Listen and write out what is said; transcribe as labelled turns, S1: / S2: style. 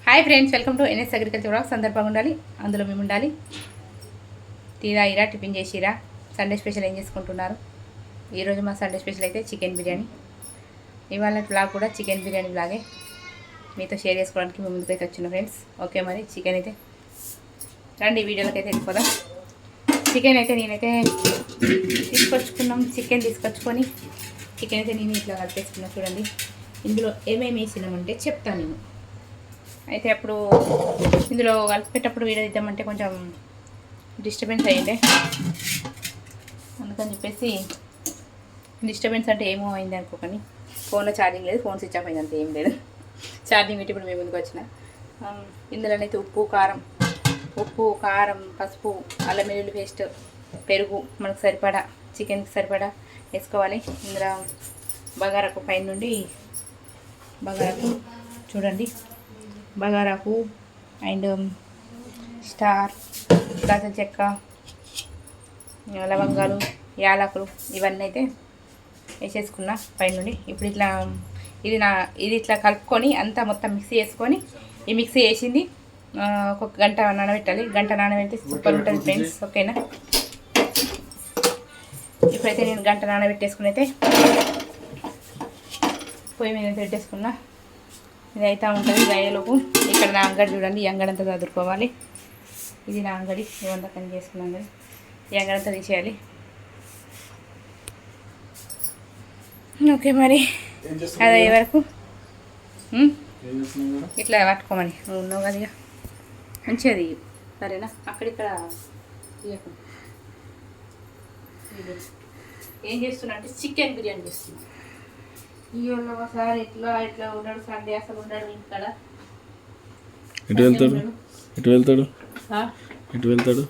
S1: Hi friends, welcome to NS agriculture vlogs. సందర్భంగా ఉండాలి, అందులో మేము ఉండాలి. టీ తాగిరా, టిఫిన్ చేసిరా, సండే స్పెషల్ ఏం చేసుకుంటున్నారు? ఈరోజు మా సండే స్పెషల్ అయితే చికెన్ బిర్యానీ. ఇవాళ వ్లాగ్ కూడా చికెన్ బిర్యానీ వ్లాగే మీతో షేర్ చేసుకోవడానికి మేము ముందుకైతే వచ్చిన ఫ్రెండ్స్. ఓకే, మరి చికెన్ అయితే రండి వీడియోలోకి అయితే వెళ్ళిపోదాం. చికెన్ అయితే నేనైతే చికెన్ తీసుకొచ్చుకొని చికెన్ అయితే నేను ఇట్లా కలిపేసుకున్నా. చూడండి, ఇందులో ఏమేమి వేసినామంటే చెప్తాను నేను. అయితే అప్పుడు ఇందులో కలిపేటప్పుడు వీడియో ఇద్దామంటే కొంచెం డిస్టర్బెన్స్ అయ్యిండే, అందుకని చెప్పేసి డిస్టర్బెన్స్ అంటే ఏమో అయింది అనుకోకండి. ఫోన్లో ఛార్జింగ్ లేదు, ఫోన్ స్విచ్ ఆఫ్ అయింది, అంతే, ఏం లేదు. ఛార్జింగ్ పెట్టి ఇప్పుడు మేము ముందుకు వచ్చిన. ఇందులోనైతే ఉప్పు కారం, పసుపు, అల్లం వెల్లుల్లి పేస్ట్, పెరుగు మనకు సరిపడా, చికెన్కి సరిపడా వేసుకోవాలి. ఇందులో బగారాకు పైన నుండి బగారాకు చూడండి, బగారాకు అండ్ స్టార్, దాల్చిన చెక్క, లవంగాలు, యాలకులు ఇవన్నీ అయితే వేసేసుకున్నా పైన నుండి. ఇప్పుడు ఇది ఇట్లా కలుపుకొని అంతా మొత్తం మిక్సీ చేసుకొని, ఈ మిక్సీ వేసింది ఒక గంట నానబెట్టాలి. గంట నానబెడితే సూపర్ ఉంటుంది ఫ్రెండ్స్. ఓకేనా, ఇప్పుడైతే నేను గంట నానబెట్టేసుకుని అయితే పొయ్యి మీద పెట్టేసుకున్నా. ఇది అయితే ఉంటుంది గయ్యలోపు. ఇక్కడ నా అంగడి చూడండి, ఈ అంగడి అంతా చదువుకోవాలి. ఇది నా అంగడి, ఇవంతా పని చేసుకున్నాం కదా, ఈ అంగడి అంతా తీసేయాలి. ఓకే, మరి అదే వరకు ఇట్లా పట్టుకోమని నువ్వు ఉన్నావు కదా, ఇక మంచిగా తీయు, సరేనా? అక్కడిక్కడ ఏం చేస్తున్నా అంటే చికెన్ బిర్యానీ చేస్తున్నా. ఈ వాళ్ళు ఒకసారి ఇట్లా ఉన్నాడు, సండే అసలు ఉన్నాడు ఇక్కడ.
S2: ఎటు వెళ్తాడు?